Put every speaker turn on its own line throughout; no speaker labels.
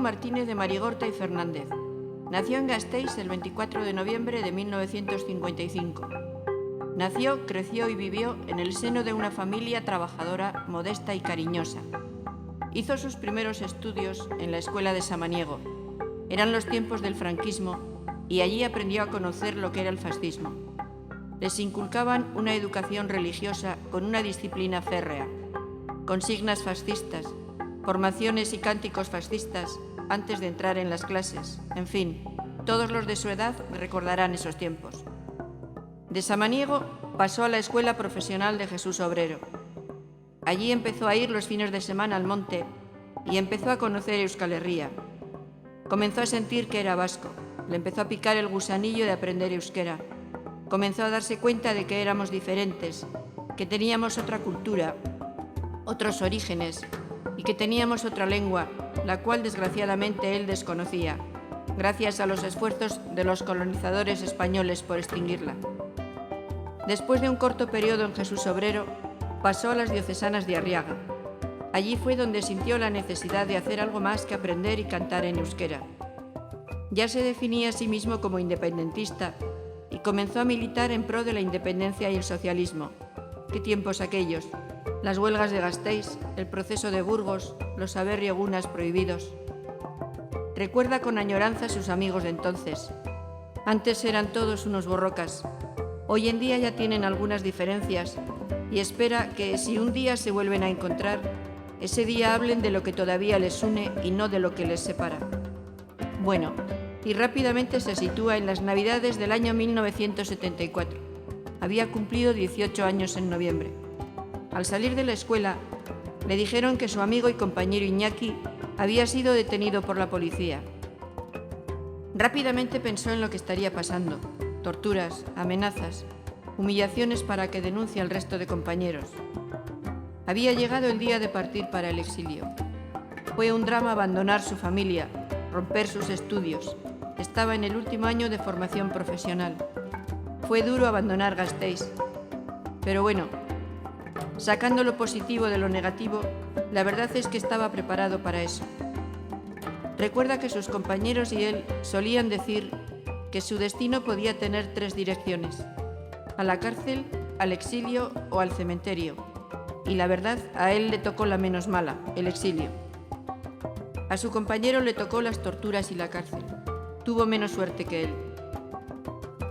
Julio Martínez de Marigorta y Fernández. Nació en Gasteiz el 24 de noviembre de 1955. Nació, creció y vivió en el seno de una familia trabajadora, modesta y cariñosa. Hizo sus primeros estudios en la escuela de Samaniego. Eran los tiempos del franquismo y allí aprendió a conocer lo que era el fascismo. Les inculcaban una educación religiosa con una disciplina férrea, consignas fascistas, formaciones y cánticos fascistas antes de entrar en las clases. En fin, todos los de su edad recordarán esos tiempos. De Samaniego pasó a la Escuela Profesional de Jesús Obrero. Allí empezó a ir los fines de semana al monte y empezó a conocer Euskal Herria. Comenzó a sentir que era vasco, le empezó a picar el gusanillo de aprender euskera. Comenzó a darse cuenta de que éramos diferentes, que teníamos otra cultura, otros orígenes y que teníamos otra lengua, la cual desgraciadamente él desconocía, gracias a los esfuerzos de los colonizadores españoles por extinguirla. Después de un corto periodo en Jesús Obrero, pasó a las diocesanas de Arriaga. Allí fue donde sintió la necesidad de hacer algo más que aprender y cantar en euskera. Ya se definía a sí mismo como independentista y comenzó a militar en pro de la independencia y el socialismo. ¿Qué tiempos aquellos? Las huelgas de Gasteiz, el proceso de Burgos, los saber egunas prohibidos. Recuerda con añoranza a sus amigos de entonces. Antes eran todos unos borrocas. Hoy en día ya tienen algunas diferencias y espera que si un día se vuelven a encontrar, ese día hablen de lo que todavía les une y no de lo que les separa. Bueno, y rápidamente se sitúa en las Navidades del año 1974. Había cumplido 18 años en noviembre. Al salir de la escuela, le dijeron que su amigo y compañero Iñaki había sido detenido por la policía. Rápidamente pensó en lo que estaría pasando: torturas, amenazas, humillaciones para que denuncie al resto de compañeros. Había llegado el día de partir para el exilio. Fue un drama abandonar su familia, romper sus estudios. Estaba en el último año de formación profesional. Fue duro abandonar Gasteiz. Pero bueno, sacando lo positivo de lo negativo, la verdad es que estaba preparado para eso. Recuerda que sus compañeros y él solían decir que su destino podía tener 3 direcciones: a la cárcel, al exilio o al cementerio. Y la verdad, a él le tocó la menos mala, el exilio. A su compañero le tocó las torturas y la cárcel. Tuvo menos suerte que él.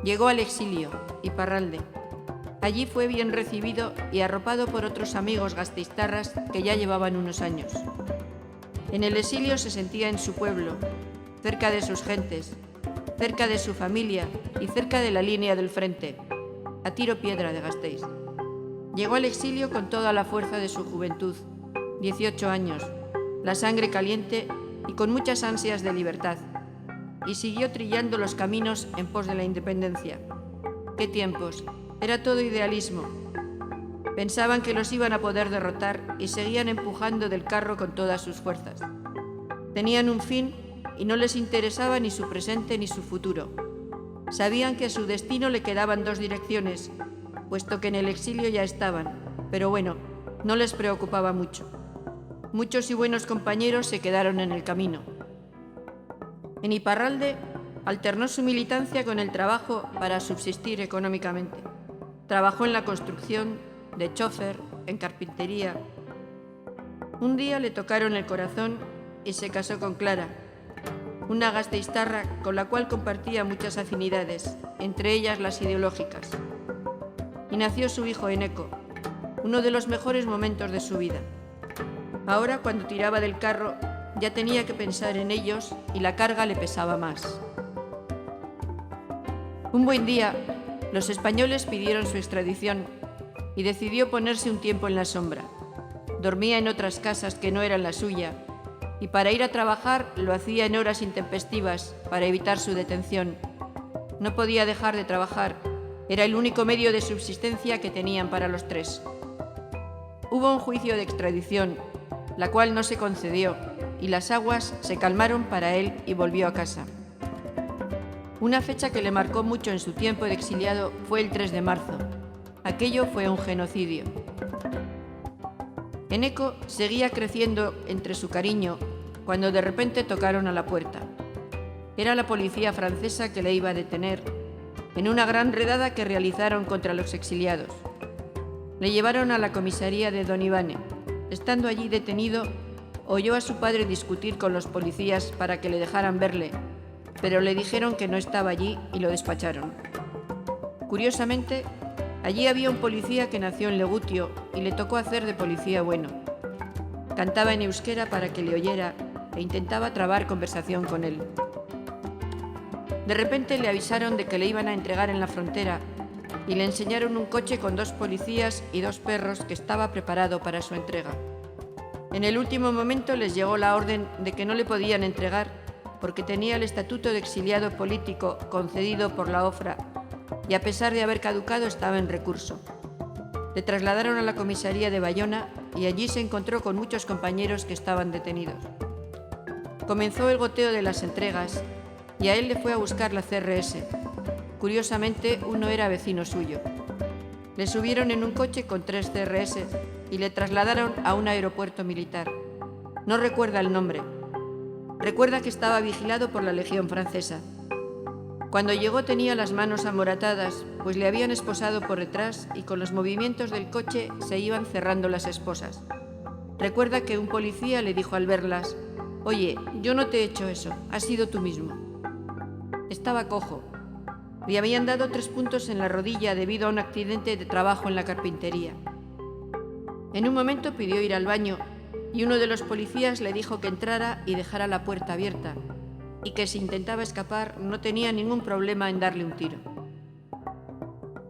Llegó al exilio, Iparralde. Allí fue bien recibido y arropado por otros amigos gasteiztarras que ya llevaban unos años. En el exilio se sentía en su pueblo, cerca de sus gentes, cerca de su familia y cerca de la línea del frente, a tiro piedra de Gasteiz. Llegó al exilio con toda la fuerza de su juventud, 18 años, la sangre caliente y con muchas ansias de libertad, y siguió trillando los caminos en pos de la independencia. ¡Qué tiempos! Era todo idealismo. Pensaban que los iban a poder derrotar y seguían empujando del carro con todas sus fuerzas. Tenían un fin y no les interesaba ni su presente ni su futuro. Sabían que a su destino le quedaban 2 direcciones, puesto que en el exilio ya estaban, pero bueno, no les preocupaba mucho. Muchos y buenos compañeros se quedaron en el camino. En Iparralde alternó su militancia con el trabajo para subsistir económicamente. Trabajó en la construcción, de chófer, en carpintería. Un día le tocaron el corazón y se casó con Clara, una gasteiztarra con la cual compartía muchas afinidades, entre ellas las ideológicas. Y nació su hijo Eneco, uno de los mejores momentos de su vida. Ahora, cuando tiraba del carro, ya tenía que pensar en ellos y la carga le pesaba más. Un buen día, los españoles pidieron su extradición y decidió ponerse un tiempo en la sombra. Dormía en otras casas que no eran la suya y para ir a trabajar lo hacía en horas intempestivas para evitar su detención. No podía dejar de trabajar. Era el único medio de subsistencia que tenían para los 3. Hubo un juicio de extradición, la cual no se concedió, y las aguas se calmaron para él y volvió a casa. Una fecha que le marcó mucho en su tiempo de exiliado fue el 3 de marzo. Aquello fue un genocidio. Eneco seguía creciendo entre su cariño cuando de repente tocaron a la puerta. Era la policía francesa que le iba a detener en una gran redada que realizaron contra los exiliados. Le llevaron a la comisaría de Don Ivane. Estando allí detenido, oyó a su padre discutir con los policías para que le dejaran verle, pero le dijeron que no estaba allí y lo despacharon. Curiosamente, allí había un policía que nació en Legutio y le tocó hacer de policía bueno. Cantaba en euskera para que le oyera e intentaba trabar conversación con él. De repente le avisaron de que le iban a entregar en la frontera y le enseñaron un coche con 2 policías y 2 perros que estaba preparado para su entrega. En el último momento les llegó la orden de que no le podían entregar porque tenía el estatuto de exiliado político concedido por la OFRA y a pesar de haber caducado estaba en recurso. Le trasladaron a la comisaría de Bayona y allí se encontró con muchos compañeros que estaban detenidos. Comenzó el goteo de las entregas y a él le fue a buscar la CRS. Curiosamente, uno era vecino suyo. Le subieron en un coche con 3 CRS y le trasladaron a un aeropuerto militar. No recuerda el nombre. Recuerda que estaba vigilado por la Legión Francesa. Cuando llegó tenía las manos amoratadas, pues le habían esposado por detrás y con los movimientos del coche se iban cerrando las esposas. Recuerda que un policía le dijo al verlas: «Oye, yo no te he hecho eso, has sido tú mismo». Estaba cojo. Le habían dado 3 puntos en la rodilla debido a un accidente de trabajo en la carpintería. En un momento pidió ir al baño y uno de los policías le dijo que entrara y dejara la puerta abierta y que si intentaba escapar no tenía ningún problema en darle un tiro.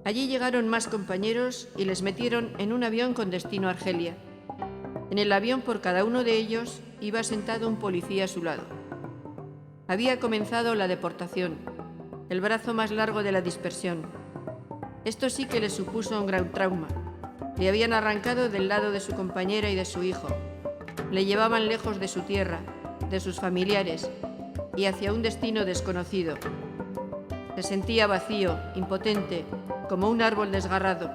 Allí llegaron más compañeros y les metieron en un avión con destino a Argelia. En el avión por cada uno de ellos iba sentado un policía a su lado. Había comenzado la deportación, el brazo más largo de la dispersión. Esto sí que le supuso un gran trauma. Le habían arrancado del lado de su compañera y de su hijo. Le llevaban lejos de su tierra, de sus familiares y hacia un destino desconocido. Se sentía vacío, impotente, como un árbol desgarrado.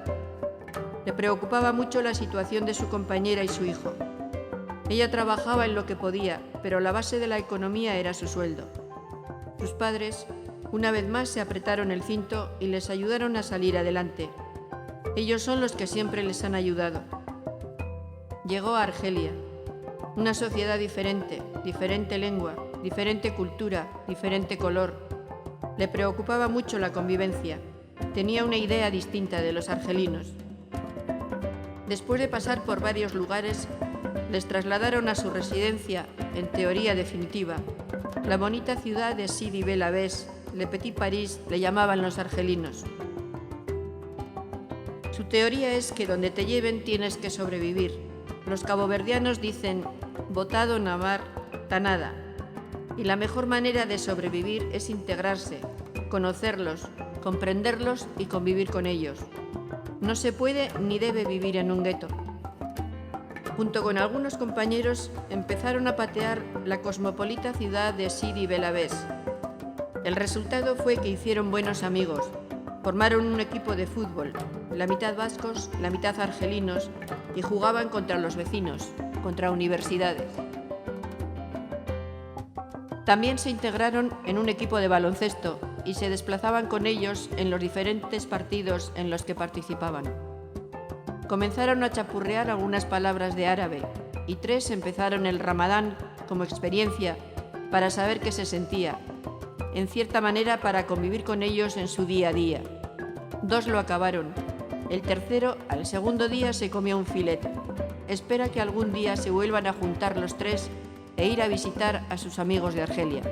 Le preocupaba mucho la situación de su compañera y su hijo. Ella trabajaba en lo que podía, pero la base de la economía era su sueldo. Sus padres, una vez más, se apretaron el cinto y les ayudaron a salir adelante. Ellos son los que siempre les han ayudado. Llegó a Argelia, una sociedad diferente, diferente lengua, diferente cultura, diferente color. Le preocupaba mucho la convivencia. Tenía una idea distinta de los argelinos. Después de pasar por varios lugares, les trasladaron a su residencia, en teoría definitiva, la bonita ciudad de Sidi Bel Abbes, Le Petit Paris, le llamaban los argelinos. Su teoría es que donde te lleven tienes que sobrevivir. Los caboverdianos dicen «botado namar tanada», y la mejor manera de sobrevivir es integrarse, conocerlos, comprenderlos y convivir con ellos. No se puede ni debe vivir en un gueto. Junto con algunos compañeros empezaron a patear la cosmopolita ciudad de Sidi Bel Abbes. El resultado fue que hicieron buenos amigos, formaron un equipo de fútbol, la mitad vascos, la mitad argelinos, y jugaban contra los vecinos, contra universidades. También se integraron en un equipo de baloncesto y se desplazaban con ellos en los diferentes partidos en los que participaban. Comenzaron a chapurrear algunas palabras de árabe y 3 empezaron el Ramadán como experiencia para saber qué se sentía, en cierta manera para convivir con ellos en su día a día. 2 lo acabaron. El tercero, al segundo día, se comió un filete. Espera que algún día se vuelvan a juntar los 3 e ir a visitar a sus amigos de Argelia.